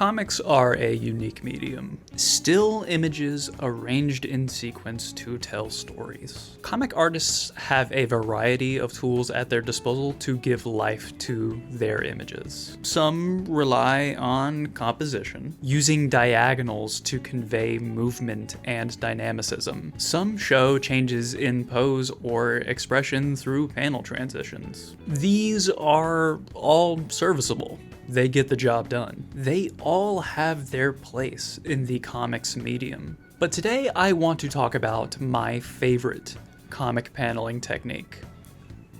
Comics are a unique medium. Still images arranged in sequence to tell stories. Comic artists have a variety of tools at their disposal to give life to their images. Some rely on composition, using diagonals to convey movement and dynamicism. Some show changes in pose or expression through panel transitions. These are all serviceable. They get the job done. They all have their place in the comics medium. But today I want to talk about my favorite comic paneling technique,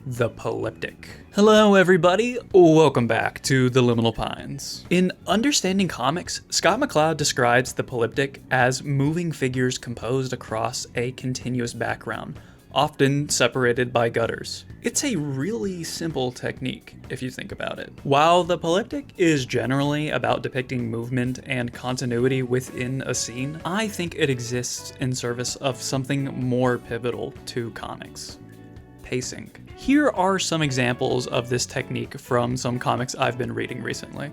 the polyptych. Hello everybody, welcome back to the Liminal Pines. In Understanding Comics, Scott McCloud describes the polyptych as moving figures composed across a continuous background, often separated by gutters. It's a really simple technique, if you think about it. While the polyptych is generally about depicting movement and continuity within a scene, I think it exists in service of something more pivotal to comics: pacing. Here are some examples of this technique from some comics I've been reading recently.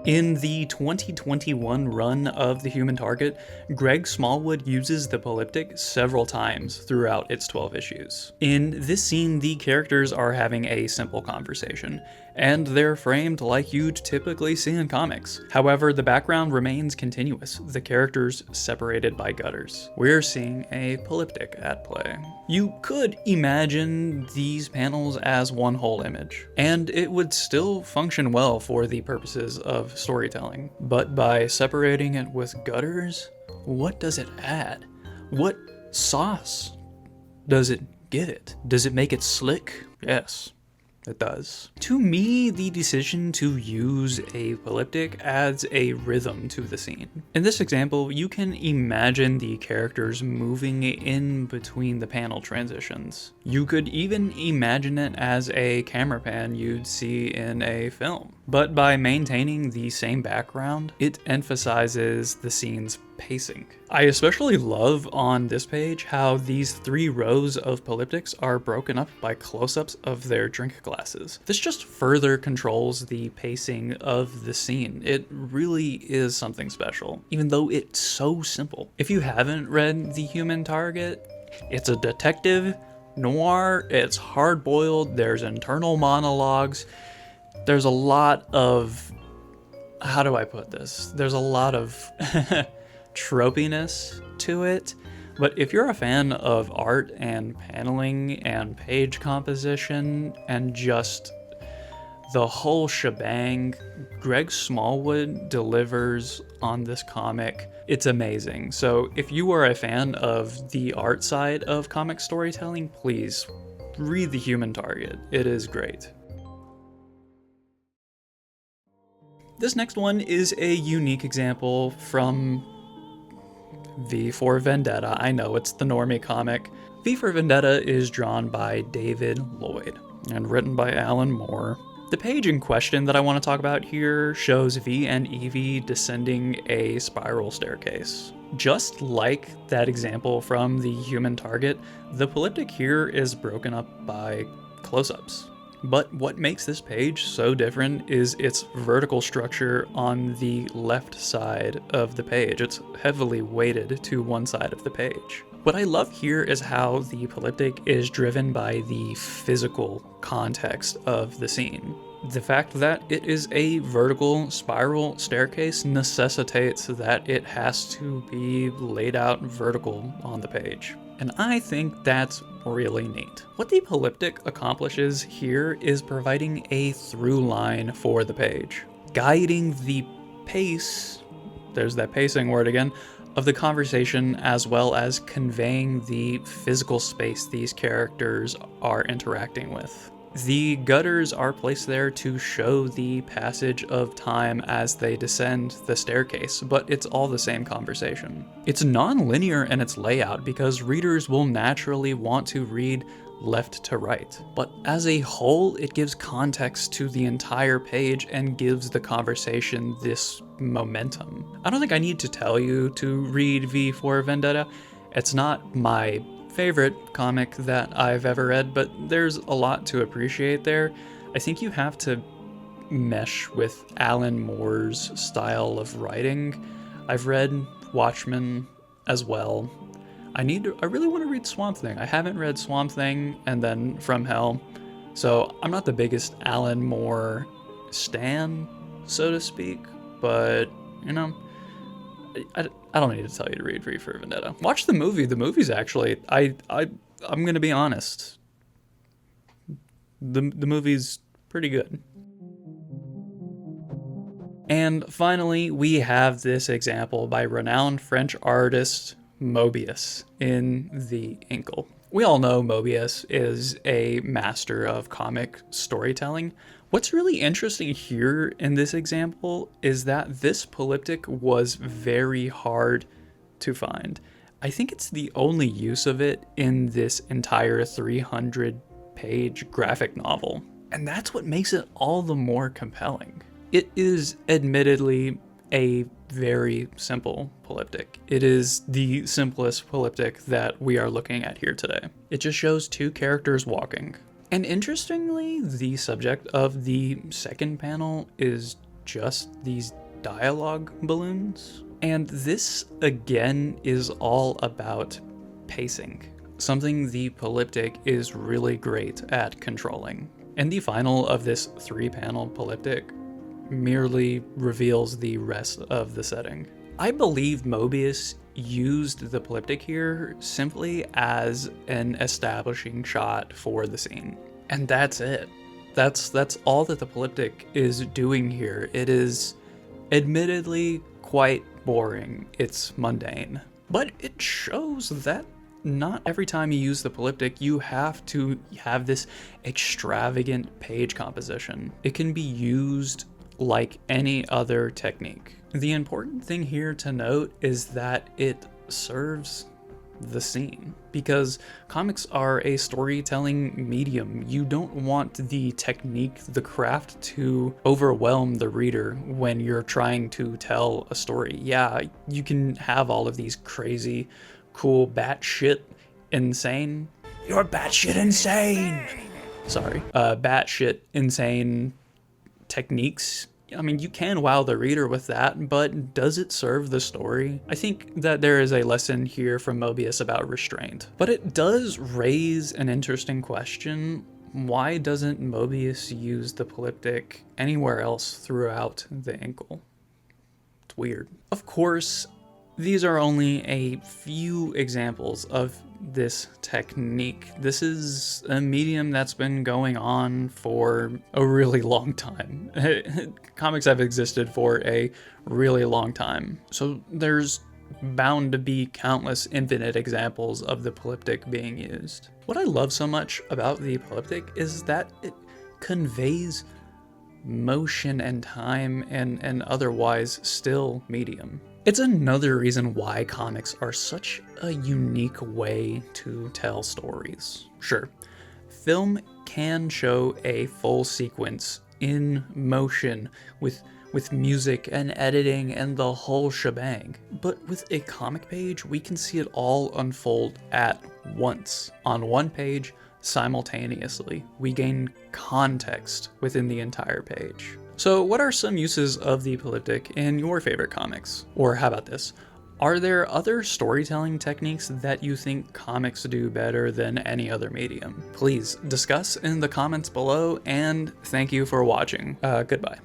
In the 2021 run of The Human Target, Greg Smallwood uses the polyptych several times throughout its 12 issues. In this scene, the characters are having a simple conversation, and they're framed like you'd typically see in comics. However, the background remains continuous, the characters separated by gutters. We're seeing a polyptych at play. You could imagine these panels as one whole image, and it would still function well for the purposes of storytelling. But by separating it with gutters, what does it add? What sauce does it give it? Does it make it slick? Yes, it does. To me, the decision to use a polyptych adds a rhythm to the scene. In this example, you can imagine the characters moving in between the panel transitions. You could even imagine it as a camera pan you'd see in a film. But by maintaining the same background, it emphasizes the scene's pacing. I especially love on this page how these 3 rows of polyptychs are broken up by close-ups of their drink glasses. This just further controls the pacing of the scene. It really is something special, even though it's so simple. If you haven't read The Human Target, it's a detective noir, it's hard-boiled, there's internal monologues, there's a lot of, how do I put this? There's a lot of tropiness to it, but if you're a fan of art and paneling and page composition and just the whole shebang, Greg Smallwood delivers on this comic. It's amazing. So if you are a fan of the art side of comic storytelling, please read The Human Target. It is great. This next one is a unique example from V for Vendetta. I know it's the normie comic. V for Vendetta is drawn by David Lloyd and written by Alan Moore. The page in question that I want to talk about here shows V and Evie descending a spiral staircase. Just like that example from The Human Target, the polyptych here is broken up by close-ups. But what makes this page so different is its vertical structure on the left side of the page. It's heavily weighted to one side of the page. What I love here is how the polyptych is driven by the physical context of the scene. The fact that it is a vertical spiral staircase necessitates that it has to be laid out vertical on the page. And I think that's really neat. What the polyptych accomplishes here is providing a through line for the page, guiding the pace, there's that pacing word again, of the conversation, as well as conveying the physical space these characters are interacting with. The gutters are placed there to show the passage of time as they descend the staircase, but it's all the same conversation. It's non-linear in its layout because readers will naturally want to read left to right, but as a whole, it gives context to the entire page and gives the conversation this momentum. I don't think I need to tell you to read V for Vendetta. It's not my favorite comic that I've ever read, but there's a lot to appreciate there. I think you have to mesh with Alan Moore's style of writing. I've read Watchmen as well. I really want to read Swamp Thing. I haven't read Swamp Thing and then From Hell, so I'm not the biggest Alan Moore stan, so to speak, but, you know, I don't need to tell you to read V for Vendetta. Watch the movie. The movie's actually, I'm gonna be honest, the movie's pretty good. And finally, we have this example by renowned French artist Mobius in the Incal. We all know Mobius is a master of comic storytelling. What's really interesting here in this example is that this polyptych was very hard to find. I think it's the only use of it in this entire 300-page graphic novel. And that's what makes it all the more compelling. It is admittedly a very simple polyptych. It is the simplest polyptych that we are looking at here today. It just shows two characters walking. And interestingly, the subject of the second panel is just these dialogue balloons. And this, again, is all about pacing, something the polyptych is really great at controlling. And the final of this 3-panel polyptych merely reveals the rest of the setting. I believe Mobius used the polyptych here simply as an establishing shot for the scene. And that's it. That's all that the polyptych is doing here. It is admittedly quite boring. It's mundane. But it shows that not every time you use the polyptych, you have to have this extravagant page composition. It can be used like any other technique. The important thing here to note is that it serves the scene, because comics are a storytelling medium. You don't want the technique, the craft, to overwhelm the reader when you're trying to tell a story. Yeah, you can have all of these crazy, cool, batshit insane. You're batshit insane! Sorry. Batshit insane techniques. I mean, you can wow the reader with that, but does it serve the story? I think that there is a lesson here from Mobius about restraint. But it does raise an interesting question. Why doesn't Mobius use the polyptych anywhere else throughout the Incal? It's weird. Of course, these are only a few examples of this technique. This is a medium that's been going on for a really long time. Comics have existed for a really long time. So there's bound to be countless infinite examples of the polyptych being used. What I love so much about the polyptych is that it conveys motion and time and otherwise still medium. It's another reason why comics are such a unique way to tell stories. Sure, film can show a full sequence in motion with music and editing and the whole shebang. But with a comic page, we can see it all unfold at once, on one page, simultaneously. We gain context within the entire page. So what are some uses of the polyptych in your favorite comics? Or how about this? Are there other storytelling techniques that you think comics do better than any other medium? Please discuss in the comments below, and thank you for watching. Goodbye.